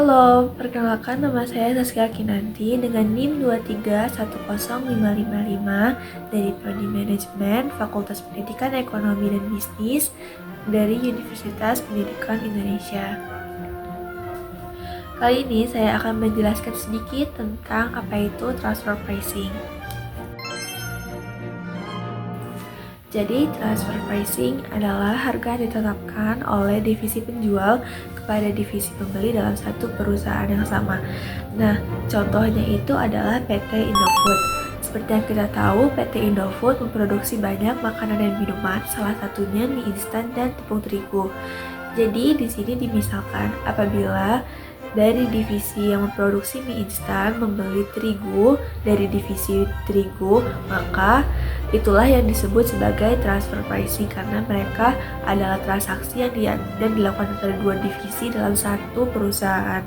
Halo, perkenalkan nama saya Saskia Kinanti dengan NIM 2310555 dari Prodi Manajemen Fakultas Pendidikan Ekonomi dan Bisnis dari Universitas Pendidikan Indonesia. Kali ini saya akan menjelaskan sedikit tentang apa itu transfer pricing. Jadi, transfer pricing adalah harga yang ditetapkan oleh divisi penjual kepada divisi pembeli dalam satu perusahaan yang sama. Nah, contohnya itu adalah PT Indofood. Seperti yang kita tahu, PT Indofood memproduksi banyak makanan dan minuman, salah satunya mie instan dan tepung terigu. Jadi, di sini dimisalkan apabila dari divisi yang memproduksi mie instan membeli terigu dari divisi terigu, maka itulah yang disebut sebagai transfer pricing karena mereka adalah transaksi yang dilakukan antara dua divisi dalam satu perusahaan.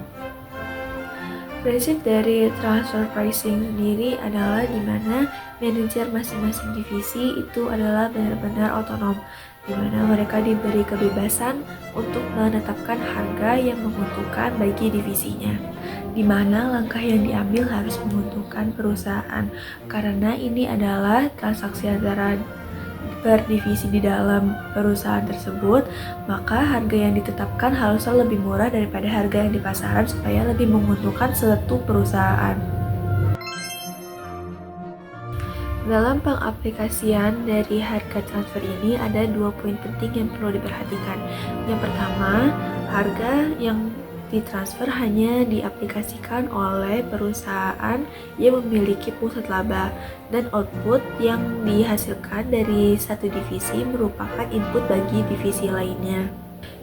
Prinsip dari transfer pricing sendiri adalah di mana manajer masing-masing divisi itu adalah benar-benar otonom, di mana mereka diberi kebebasan untuk menetapkan harga yang menguntungkan bagi divisinya, di mana langkah yang diambil harus menguntungkan perusahaan karena ini adalah transaksi antara per divisi di dalam perusahaan tersebut, maka harga yang ditetapkan harusnya lebih murah daripada harga yang di pasaran supaya lebih menguntungkan suatu perusahaan. Dalam pengaplikasian dari harga transfer ini ada dua poin penting yang perlu diperhatikan. Yang pertama, harga yang ditransfer hanya diaplikasikan oleh perusahaan yang memiliki pusat laba dan output yang dihasilkan dari satu divisi merupakan input bagi divisi lainnya.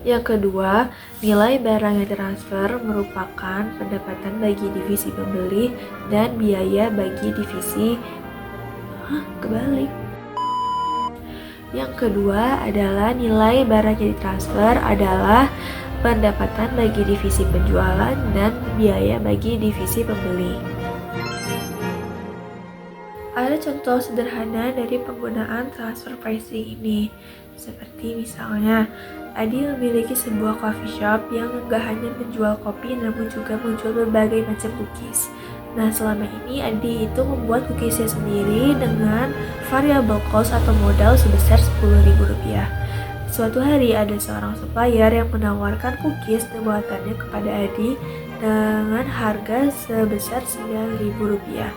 Yang kedua, nilai barang yang ditransfer merupakan pendapatan bagi divisi pembeli dan biaya bagi divisi Yang kedua adalah nilai barang yang ditransfer adalah pendapatan bagi divisi penjualan dan biaya bagi divisi pembeli. Ada contoh sederhana dari penggunaan transfer pricing ini, seperti misalnya Adi memiliki sebuah coffee shop yang gak hanya menjual kopi namun juga menjual berbagai macam cookies. Nah, selama ini Adi itu membuat cookiesnya sendiri dengan variable cost atau modal sebesar Rp10.000. Suatu hari ada seorang supplier yang menawarkan cookies buatannya kepada Adi dengan harga sebesar Rp9.000.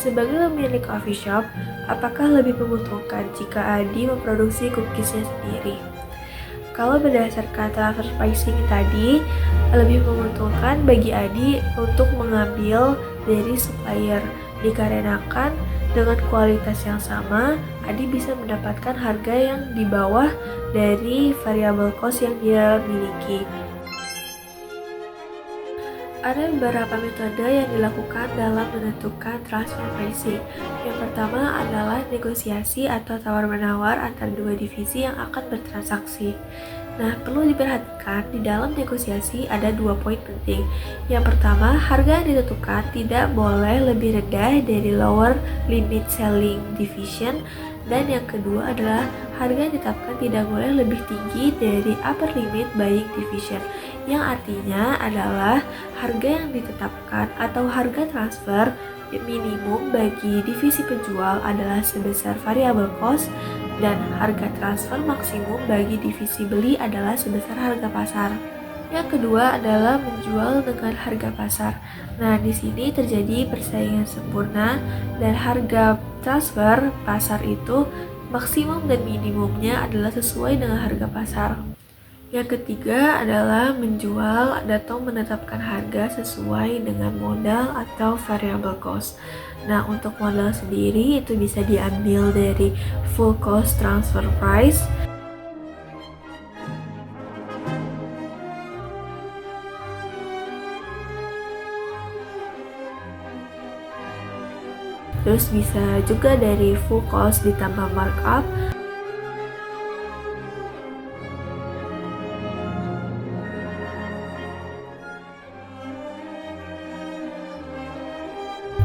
Sebagai pemilik coffee shop, apakah lebih menguntungkan jika Adi memproduksi cookiesnya sendiri? Kalau berdasarkan transfer pricing tadi, lebih menguntungkan bagi Adi untuk mengambil dari supplier dikarenakan dengan kualitas yang sama, Adi bisa mendapatkan harga yang di bawah dari variable cost yang dia miliki. Ada beberapa metode yang dilakukan dalam menentukan transfer pricing. Yang pertama adalah negosiasi atau tawar-menawar antara dua divisi yang akan bertransaksi. Nah, perlu diperhatikan di dalam negosiasi ada dua poin penting. Yang pertama, harga yang ditentukan tidak boleh lebih rendah dari lower limit selling division, dan yang kedua adalah harga yang ditetapkan tidak boleh lebih tinggi dari upper limit buying division, yang artinya adalah harga yang ditetapkan atau harga transfer minimum bagi divisi penjual adalah sebesar variable cost dan harga transfer maksimum bagi divisi beli adalah sebesar harga pasar. Yang kedua adalah menjual dengan harga pasar. Nah, di sini terjadi persaingan sempurna dan harga transfer pasar itu maksimum dan minimumnya adalah sesuai dengan harga pasar. Yang ketiga adalah menjual atau menetapkan harga sesuai dengan modal atau variable cost. Nah, untuk modal sendiri itu bisa diambil dari full cost transfer price, terus bisa juga dari full cost ditambah markup,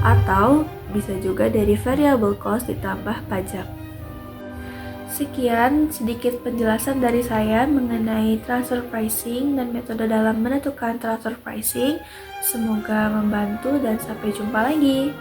atau bisa juga dari variable cost ditambah pajak. Sekian sedikit penjelasan dari saya mengenai transfer pricing dan metode dalam menentukan transfer pricing. Semoga membantu dan sampai jumpa lagi.